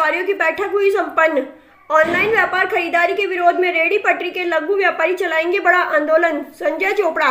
व्यापारियों की बैठक हुई संपन्न। ऑनलाइन व्यापार खरीदारी के विरोध में रेहड़ी पटरी के लघु व्यापारी चलाएंगे बड़ा आंदोलन, संजय चोपड़ा।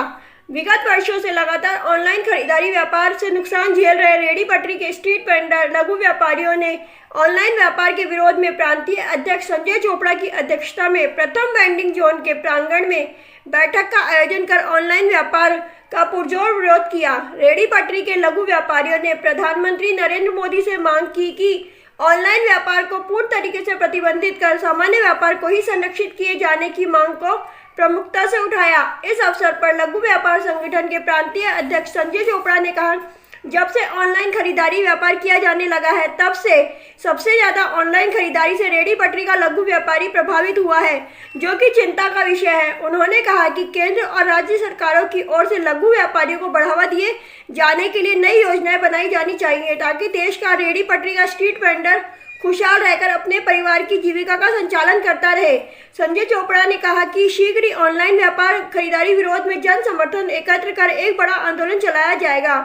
विगत वर्षों से लगातार ऑनलाइन खरीदारी व्यापार से नुकसान झेल रहे रेहड़ी पटरी के स्ट्रीट वेंडर लघु व्यापारियों ने ऑनलाइन व्यापार के विरोध में प्रांतीय अध्यक्ष संजय चोपड़ा की अध्यक्षता में प्रथम वेंडिंग जोन के प्रांगण में बैठक का आयोजन कर ऑनलाइन व्यापार का पुरजोर विरोध किया। रेहड़ी पटरी के लघु व्यापारियों ने प्रधानमंत्री नरेंद्र मोदी से मांग की कि ऑनलाइन व्यापार को पूर्ण तरीके से प्रतिबंधित कर सामान्य व्यापार को ही संरक्षित किए जाने की मांग को प्रमुखता से उठाया। इस अवसर पर लघु व्यापार संगठन के प्रांतीय अध्यक्ष संजय चोपड़ा ने कहा, जब से ऑनलाइन खरीदारी व्यापार किया जाने लगा है तब से सबसे ज्यादा ऑनलाइन खरीदारी से रेहड़ी पटरी का लघु व्यापारी प्रभावित हुआ है, जो कि चिंता का विषय है। उन्होंने कहा कि केंद्र और राज्य सरकारों की ओर से लघु व्यापारियों को बढ़ावा दिए जाने के लिए नई योजनाएं बनाई जानी चाहिए ताकि देश का रेहड़ी पटरी का स्ट्रीट वेंडर खुशहाल रहकर अपने परिवार की जीविका का संचालन करता रहे। संजय चोपड़ा ने कहा कि शीघ्र ही ऑनलाइन व्यापार खरीदारी विरोध में जन समर्थन एकत्र कर एक बड़ा आंदोलन चलाया जाएगा।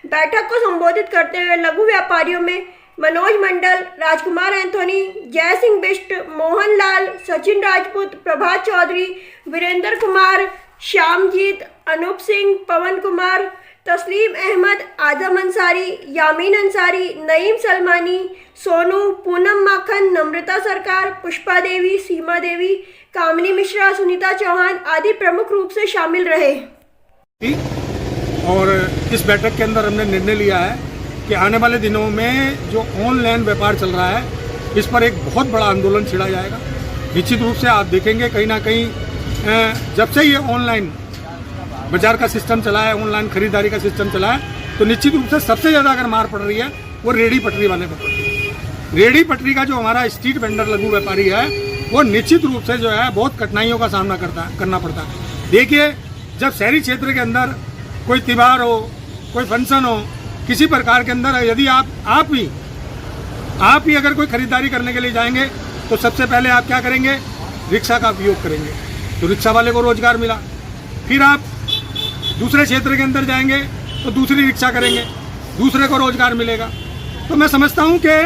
बैठक को संबोधित करते हुए लघु व्यापारियों में मनोज मंडल, राजकुमार एंथोनी, जय सिंह बिष्ट, मोहन लाल, सचिन राजपूत, प्रभात चौधरी, वीरेंद्र कुमार, श्यामजीत, अनूप सिंह, पवन कुमार, तस्लीम अहमद, आजम अंसारी, यामीन अंसारी, नईम सलमानी, सोनू, पूनम माखन, नम्रता सरकार, पुष्पा देवी, सीमा देवी, कामनी मिश्रा, सुनीता चौहान आदि प्रमुख रूप से शामिल रहे। और इस बैठक के अंदर हमने निर्णय लिया है कि आने वाले दिनों में जो ऑनलाइन व्यापार चल रहा है इस पर एक बहुत बड़ा आंदोलन छिड़ा जाएगा। निश्चित रूप से आप देखेंगे कहीं ना कहीं जब से ये ऑनलाइन बाजार का सिस्टम चला है, ऑनलाइन खरीदारी का सिस्टम चला है, तो निश्चित रूप से सबसे ज़्यादा अगर मार पड़ रही है वो रेहड़ी पटरी वाले पर पड़ रही है। रेहड़ी पटरी का जो हमारा स्ट्रीट वेंडर लघु व्यापारी है वो निश्चित रूप से जो है बहुत कठिनाइयों का सामना करना पड़ता है। देखिए, जब शहरी क्षेत्र के अंदर कोई त्योहार हो, कोई फंक्शन हो, किसी प्रकार के अंदर यदि आप ही अगर कोई खरीदारी करने के लिए जाएंगे तो सबसे पहले आप क्या करेंगे, रिक्शा का उपयोग करेंगे, तो रिक्शा वाले को रोजगार मिला। फिर आप दूसरे क्षेत्र के अंदर जाएंगे तो दूसरी रिक्शा करेंगे, दूसरे को रोजगार मिलेगा। तो मैं समझता हूं कि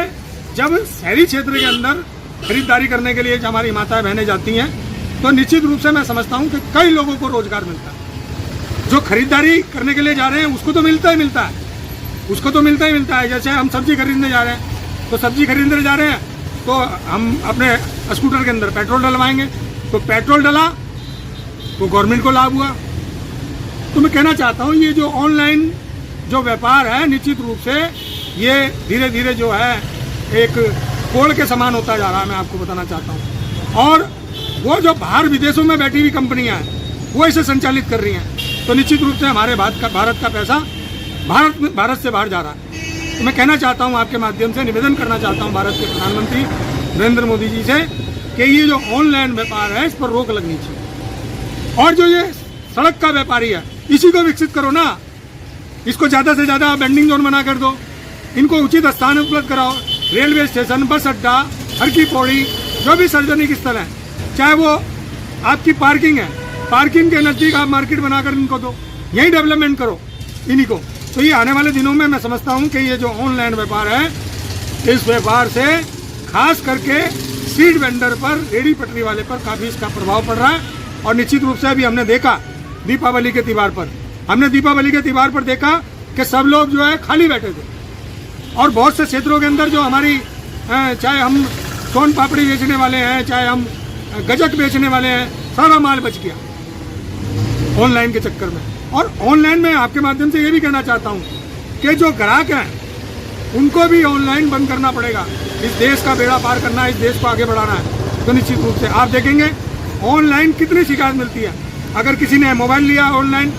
जब शहरी क्षेत्र के अंदर खरीदारी करने के लिए हमारी माताएं बहनें जाती हैं तो निश्चित रूप से मैं समझता हूं कि कई लोगों को रोजगार मिलता है। जो खरीदारी करने के लिए जा रहे हैं उसको तो मिलता ही मिलता है, जैसे हम सब्जी खरीदने जा रहे हैं तो सब्जी खरीदने जा रहे हैं तो हम अपने स्कूटर के अंदर पेट्रोल डलवाएंगे, तो पेट्रोल डला तो गवर्नमेंट को लाभ हुआ। तो मैं कहना चाहता हूँ ये जो ऑनलाइन जो व्यापार है निश्चित रूप से ये धीरे धीरे जो है एक कोड़ के समान होता जा रहा है, मैं आपको बताना चाहता हूँ। और वो जो बाहर विदेशों में बैठी हुई कंपनियां हैं वो इसे संचालित कर रही हैं, तो निश्चित रूप से हमारे भारत का पैसा भारत से बाहर जा रहा है। तो मैं कहना चाहता हूँ, आपके माध्यम से निवेदन करना चाहता हूँ भारत के प्रधानमंत्री नरेंद्र मोदी जी से कि ये जो ऑनलाइन व्यापार है इस पर रोक लगनी चाहिए। और जो ये सड़क का व्यापारी है इसी को विकसित करो ना, इसको ज़्यादा से ज़्यादा वेंडिंग जोन बना कर दो, इनको उचित स्थान उपलब्ध कराओ, रेलवे स्टेशन, बस अड्डा, हर की पौड़ी, जो भी सार्वजनिक स्थल है, चाहे वो आपकी पार्किंग है, पार्किंग के नज़दीक आप मार्केट बनाकर इनको दो, यही डेवलपमेंट करो इन्हीं को। तो ये आने वाले दिनों में मैं समझता हूँ कि ये जो ऑनलाइन व्यापार है इस व्यापार से खास करके स्ट्रीट वेंडर पर, रेहड़ी पटरी वाले पर काफ़ी इसका प्रभाव पड़ रहा है। और निश्चित रूप से अभी हमने देखा दीपावली के त्यौहार पर देखा कि सब लोग जो है खाली बैठे थे, और बहुत से क्षेत्रों के अंदर जो हमारी चाहे हम सोन पापड़ी बेचने वाले हैं, चाहे हम गजक बेचने वाले हैं, सारा माल बच गया ऑनलाइन के चक्कर में। और ऑनलाइन में आपके माध्यम से ये भी कहना चाहता हूँ कि जो ग्राहक हैं उनको भी ऑनलाइन बंद करना पड़ेगा। इस देश का बेड़ा पार करना है, इस देश को आगे बढ़ाना है, तो निश्चित रूप से आप देखेंगे ऑनलाइन कितनी शिकायत मिलती है। अगर किसी ने मोबाइल लिया ऑनलाइन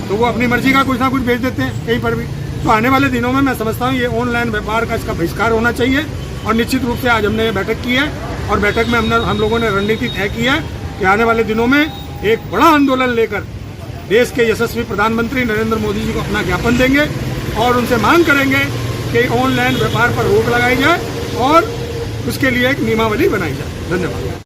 तो वो अपनी मर्जी का कुछ ना कुछ भेज देते हैं कहीं पर भी। तो आने वाले दिनों में मैं समझता हूँ ये ऑनलाइन व्यापार का इसका बहिष्कार होना चाहिए। और निश्चित रूप से आज हमने ये बैठक की है और बैठक में हम लोगों ने रणनीति तय की है कि आने वाले दिनों में एक बड़ा आंदोलन लेकर देश के यशस्वी प्रधानमंत्री नरेंद्र मोदी जी को अपना ज्ञापन देंगे और उनसे मांग करेंगे कि ऑनलाइन व्यापार पर रोक लगाई जाए और उसके लिए एक नियमावली बनाई जाए। धन्यवाद।